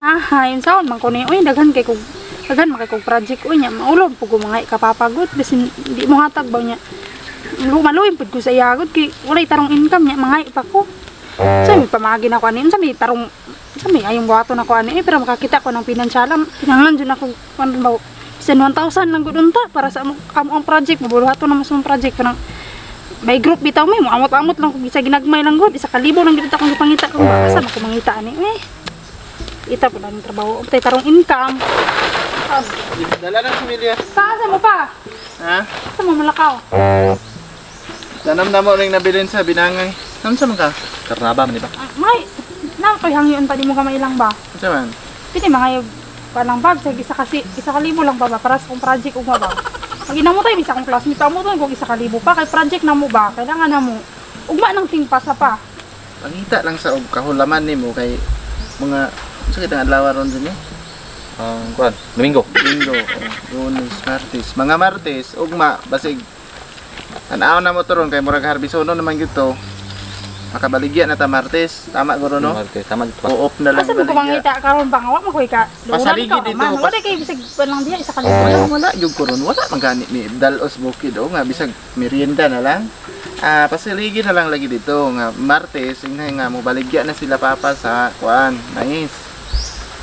Yun saon man ko ni uy daghan makay kog project uy nya maulog pug ko mga kapapagod bisin di mo hatag ba nya. Lumaluin pud ko sa iyagod kay walay tarong income nya mga pa ko. Sa mi pamagi na ko ani sa mi tarong sa mi ayong buhato na ko ani pero makakita ko ng pinansyal pinangan jud ako kan ba sen 1,000 lang gud unta para sa amo ang project mabuhato na mas mong project kanang may group bitaw may mo amot-amot lang kung isa ginagmay lang gud isa ka libo lang gid ta kung ipangita kung baka sa ko mangita ani ita po lang trabaho tay tarong income. Dala ng pamilya. Saan mo pa? Ha? Saan mo malakaw? Tanam na mo ring nabilin sa binangay. Saan sa man ka? Karnaba man di ba? May nang koy hangyon pa di mo ka mailang ba? Saan man? Piti mga palang bag sa isa ka libo lang ba para sa kong project ug ba? Pag inamo tay bisa kong classmate mo to kung isa ka libo pa kay project na mo ba kailangan na mo ugma nang tingpasa pa. Pangita lang sa kahulaman nimo kay mga sa kitang adlaw ron din eh. Kuan, Domingo, Lunes, Martes. Mga Martes ugma basig tanaw na mo to ron kay murag harbisono naman gyud to. Makabaligya na ta Martes, tama guro no? Martes, tama dito. Uop na lang asa mo kumangita karon ba nga mo koy ka. Pasaligi dito. Wala kay bisig pa lang diha isa ka libo lang. Wala gyud ko ron, wala man gani ni dalos bukid o nga bisag merienda na lang. Pasaligi na lang lagi dito nga Martes ingna nga mo baligya na sila papa sa kuan, nice.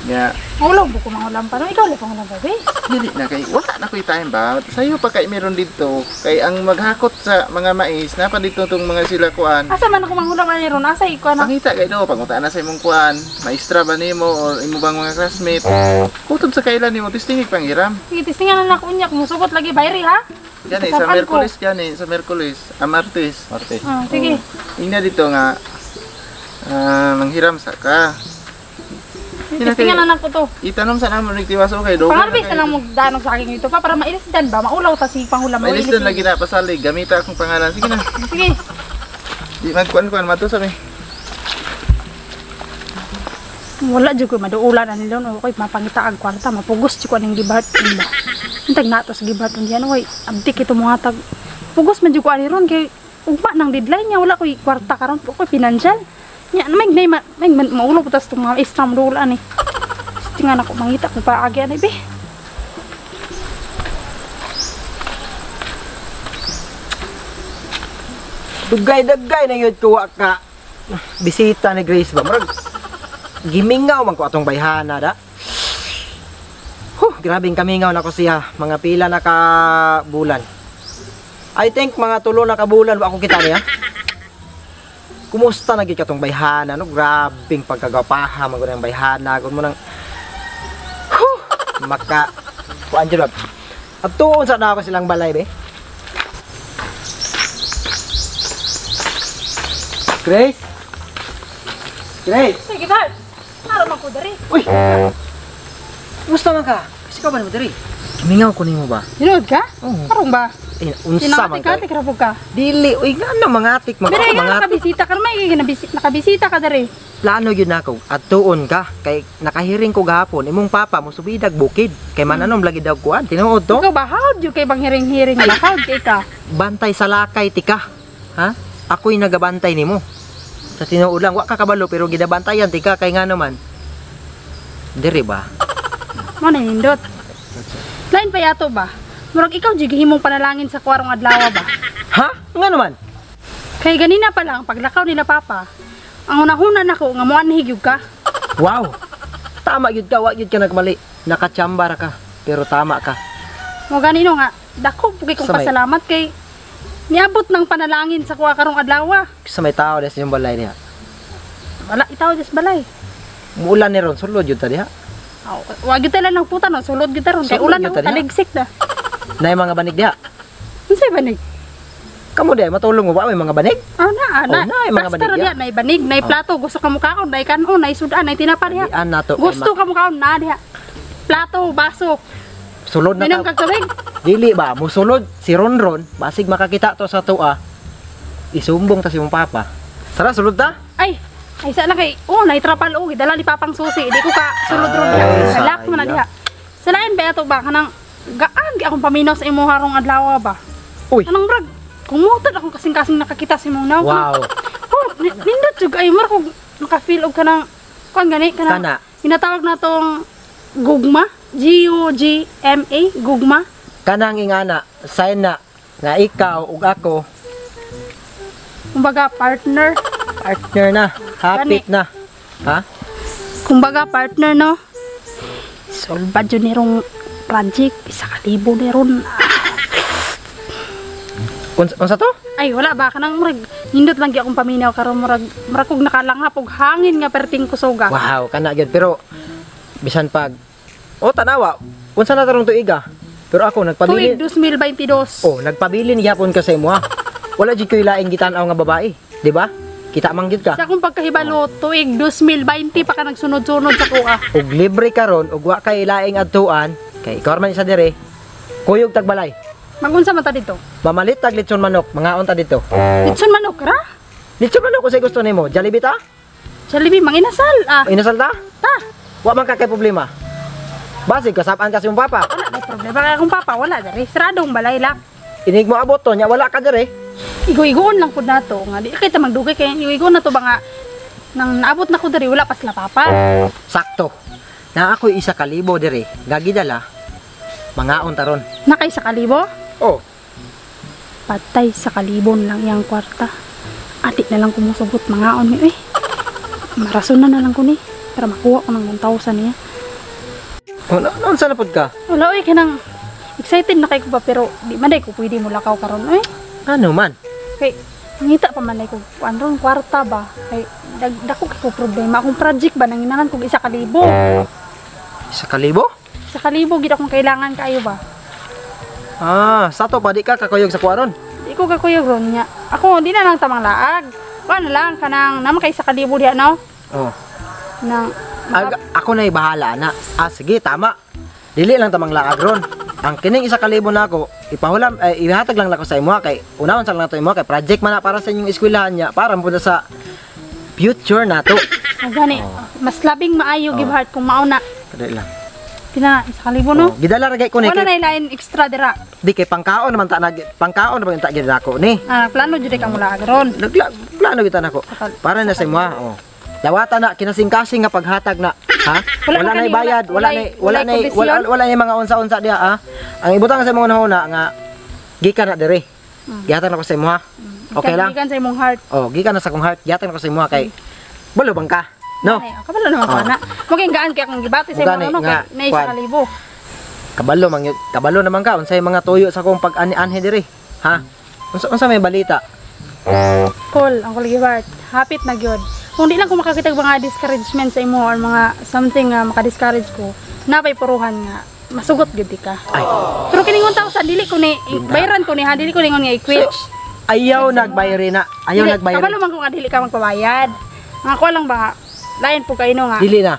Ya. Ulo buko mangulam pa no ikaw la pangulam ba be? Dili na kay wala na koy time ba. Sayo pa kay meron dito kay ang maghakot sa mga mais na pa dito tong mga sila kuan. Asa man ako mangulam ani ron asa ikaw na. Pangita kay do pangutaan na sa imong kuan, maestra ba nimo or imo bang mga classmate. Kutob sa kailan nimo testingig panghiram. Sige tistingan na ako unya kung sugot lagi bayri ha. Gani sa Miyerkules sa Miyerkules, Martes. Sige. Ingna dito nga manghiram sa ka. Testingan na ko to. Itanong sa namo ning tiwas okay do. Pangarbis na lang mo danog sa akin ito pa para mailisdan ba maulaw ta si pangulam mo. Mailisdan lagi na pasalig gamita akong pangalan. Sige na. Sige. Di magkuan mato sa mi. Wala jud ko maduulan ani lon okay mapangita ag kwarta mapugos jud ko ning gibat ba. Intag nato sa gibat diyan oy abdi kito mo hatag. Pugos man jud ko ani ron kay ugma nang deadline nya wala koy kwarta karon ko financial. Nya may maulo putas tong mga extra modula ni. Tingnan ako mangita ko pa agi ani be. Dugay-dagay na yun tuwa ka. Bisita ni Grace ba? Marag, gimingaw man ko atong bayhana da. Grabing kamingaw na ko siya. Mga pila na ka bulan. I think mga 3 na ka bulan ba akong kita niya. Kumusta na gid katong bayhana no? Grabing pagkagapaha man gud ang bayhana gud mo nang maka kuan jud. At tuon sa na ako silang balay be. Grace? Grace? Sige ba? Araw man ko diri. Uy! Kumusta man ka? Kasi ka ba naman diri? Kimingaw ko nimo ba? Hinood ka? Oo. Karong ba? Unsa man ka? Tinatik rapog ka. Dili, uy nga na mangatik man Dire ako nga mangatik. nakabisita ka may nakabisita ka diri. Plano yun ako at tuon ka kay nakahiring ko gahapon imong papa mo subidag bukid kay mananom lagi daw kuan tinuod to. Ikaw ba hawd jud kay bang hiring-hiring ba hawd kay ka? Bantay sa lakay tika. Ha? Ako'y nagabantay nimo. Sa tinuod lang wa ka kabalo pero gidabantayan tika kay ngano man. Diri ba? Mo na nindot. Lain pa yato ba? Murag ikaw jud gihimong panalangin sa kwarong adlaw ba? Ha? Ngano man? Kay ganina pa lang paglakaw nila papa. Ang una-una nako nga moanhig yug ka. Wow. Tama gyud ka, wa gyud ka nagmali. Nakachamba ra ka pero tama ka. Mo ganino nga dako pugi kong Samay. pasalamat kay niabot ng panalangin sa kuha karong adlaw. Sa may tao des yung balay niya. Wala itaw des balay. Muulan ni ron sulod jud ta diha. Wa gyud tala nang puta no sulod gyud taron kay Sulod ulan gyud na ta diha. taligsik na. Nay mga banig diha. Unsay banig? Kamo di matulong mo ba may mga banig? Na, nay, mga basta banig diha nay banig, nay plato, gusto ka mo kaon, nay kanon, nay sudan, nay tinapa diha. Dian na to. Gusto ka mo kaon na diha. Plato, baso. Sulod na Minom ta. kag tubig. Dili ba musulod si Ronron basig makakita to sa tuwa. Isumbong ta si mong papa. Tara sulod ta. Ay sana kay, nay trapal dala ni papang susi, di ko ka sulod ron diha. Ay, Halak mo na sayang. diha. Salain ba ato ba kanang gaan gi akong paminaw sa imo harong adlaw ba? Uy. Anong rag? Kumutod akong kasing-kasing nakakita sa imong naw. Wow. Nindot jud ay mar kog naka-feel og kanang kuan gani kanang Kana. Pinatawag na tong gugma, G-U-G-M-A, gugma. Kanang ingana, sign na nga ikaw ug ako Kumbaga partner. partner na, hapit na. Ha? Kumbaga partner no. Solbad yun nirong project. 1,000 niron. Unsa to? Ay wala ba kanang murag nindot lang gyud akong paminaw karon murag kog nakalanghap og hangin nga perting kusoga. Wow, kana gyud pero bisan pag tanawa, unsa na tarong tuiga? Pero ako Tuig nagpabili. 2022. Nagpabilin gyapon ka sa imo. Wala jud ko ilaing gitan-aw nga babae, di ba? Kita man gyud ka. Sa akong pagkahibalo tuig 2020 pa ka nagsunod-sunod sa kuha. Ug libre karon ug wa kay ilaing adtuan, kay ikaw man isa dire. Kuyog tagbalay. Magunsa man ta dito? Mamalit tag lechon manok, mga unta dito. Litson manok ra? Lechon manok kung say gusto nimo, Jollibee ta? Jollibee manginasal. Inasal ta? Ta. Wa man ka kay problema. Basig kasapaan kasi yung papa. Wala may problema kaya akong papa wala diri. Saradong balay lang. Inig mo abot to, nya wala ka dire. Igo-igoon lang pud nato nga di kita magdugay kay igo-igoon na to ba nga nang naabot na ko diri wala pa sila papa. Sakto. Na ako 1,000 dire, gagidala. Mga taron. Nakay sa kalibo? Oh, Patay sa kalibon lang yang kwarta. Adik na lang kumusugot mga on mi. Marason na lang ko ni para makuha ko ng 1,000 niya. Naon sa napod ka? Wala oy kanang excited na kay ko pa pero di man day ko pwede mo lakaw karon oy. Ano man? Kay ngita pa man day ko anron kwarta ba. Kay dako kay ko problema akong project ba nanginahanglan kog 1,000. 1,000? 1,000 gid akong kailangan kaayo ba. Sato pa di ka kakuyog sa kuwaron. Di ko kakuyog ron niya. Ako di na lang tamang laag. Kuan lang kanang naman kay 1,000 diha no. Oh. Nang Ako na bahala na. Sige, tama. Dili lang tamang laag ron. Ang kining 1,000 na ako, ipahulam, ihatag lang nako sa imo kay unahon sa lang nato imo kay project man na para sa inyong eskwelahan niya para mo sa future nato. gani mas labing maayo give heart kung mauna. Kadali lang. Pina 1,000 no. Gidala ra gay ko ni Wala kay na lain extra dira. di kay pangkaon naman ta pangkaon naman ta gid ako ni. Plano jud kang mula ron. Plano kita nako. Para na sa imo. Lawata na kinasing-kasing nga paghatag na, ha? Wala na bayad, wala na mga unsa-unsa diha, ha? Ang ibutang sa mga una nga gikan na dire. Gihatag na ko sa imo, ha? Okay lang. Gikan sa imong heart. Gikan na sa kong heart, gihatag na ko sa imo kay bulo bang ka? No? Kabalo naman ko na. Maging gaan kay akong gibati sa imong ano kay nay 1,000. Kabalo naman ka unsay mga tuyo sa kong pag-ani-anhi dire, ha? Unsa may balita? Cool, ang kuligi heart. Hapit na gyud. Kung di lang ko makakita mga discouragement sa imo or mga something nga maka-discourage ko, napay puruhan nga masugot gyud ka. Ay. Pero kining 1,000 dili ko ni bayaran ko ni ha, dili ko ningon nga i-quit. Ayaw nagbayari na. Ayaw nagbayari. Kabalo man ko nga dili ka magpabayad. Nga ko lang ba lain po kayo nga. Dili na.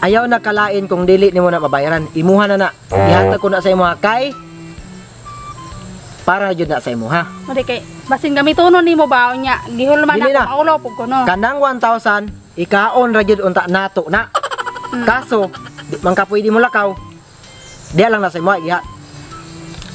Ayaw na kalain kung dili nimo na mabayaran. Imuha na. Ihatag ko na sa imo kay para jud na sa imo ha. Mali kay basin gamitonon nimo ba nya gihul man Dili na. ako maulo pug ko no. Kanang 1,000 ikaon ra jud unta nato na. Kaso di man ka pwede mo lakaw. Diya lang na sa imo iha.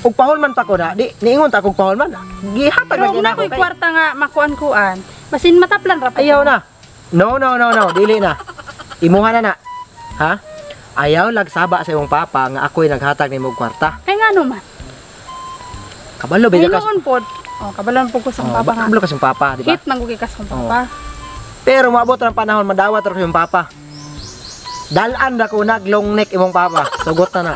Ug pahol man pa ko na, di niingon ta kog pahol man. Gihatag Pero na gyud na ako ko'y kwarta nga makuan-kuan. Basin mataplan ra pa. Ayaw na. No, dili na. Imuha na. Ha? Ayaw lagsaba sa imong papa nga ako'y naghatag nimo og kwarta. Kay ngano man. Kabalo Ay ba ka? noon pod. Kabalon po ko sa papa nga. Kabalo ka sa papa, di ba? Hit nang gikas kong papa. Pero maabot ang panahon madawat ra ko yung papa. Dalan ra ko long neck imong papa. Sugot na na.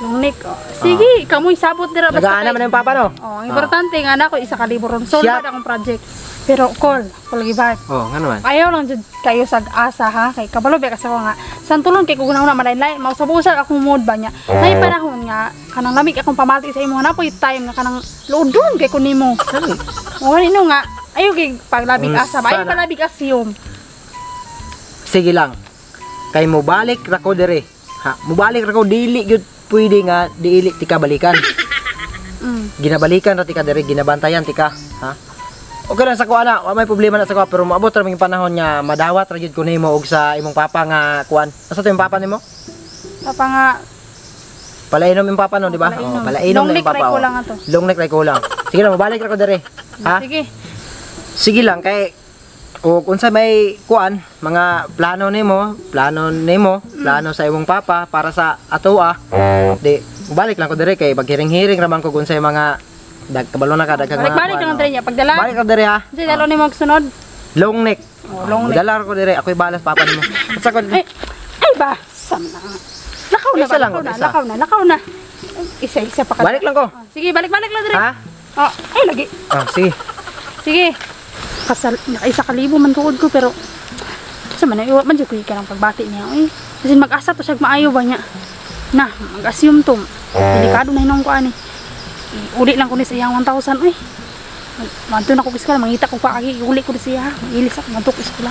Lungnik. Sige, kamoy sabot dira basta. Nagaana man yung papa no? Ang importante nga na ko 1,000 ron. Solve akong project. Pero call, gibat. Ngano man? Ayaw lang jud kayo sa asa ha kay kabalo ba kasi ko nga santulon kay kung una malain-lain mausab-usab akong mood ba nya. Nay panahon nga kanang lamig akong pamati sa imo na po time nga kanang lodon kay kun nimo. O ano nga ayo kay paglabig asa ba ayo palabig asyum. Sige lang. Kay mo balik ra ko dire. Ha, mo balik ra ko dili gyud pwede nga dili tika balikan. Ginabalikan ra tika dire, ginabantayan tika, ha? Okay lang sa kuan na, may problema na sa kuan pero maabot ra yung panahon nga madawat ra gyud ko nimo og sa imong papa nga kuan. Asa to yung papa nimo? Papa nga Palainom yung papa no, di ba? Palainom na yung papa. Long neck ko lang ato. Long neck ko lang. Sige lang, mabalik ra ko dire. Ha? Sige. Sige lang kay O kung sa may kuan, mga plano nimo, plano sa imong papa para sa atoa. Di balik lang ko dire kay paghiring-hiring raman ko kung sa mga kabalo na ka daghang Balik-balik lang dire niya pagdala. Balik ka dire ha. Kasi dalo ni magsunod. Long neck. Oh, long neck. Dala ko dire, ako'y balas papa nimo. At sa Ay ba, sam na. Isa lang, isa. Lakaw na. Isa pa ka. balik lang ko. Sige, balik-balik lang dire. Ha? Oh, ay lagi. Sige. Sige. Isa ka libo man tuod ko pero sa man iwa man jud ka ng pagbati niya. Ay, kasi mag-asa to siya maayo ba niya. Na, mag-assume to. Delikado na hinong ko ani. Uli lang ko ni sa iyang 1,000 uy. Manto na ko kiskala mangita ko pa agi uli ko ni siya. Ilis ako mantok iskala.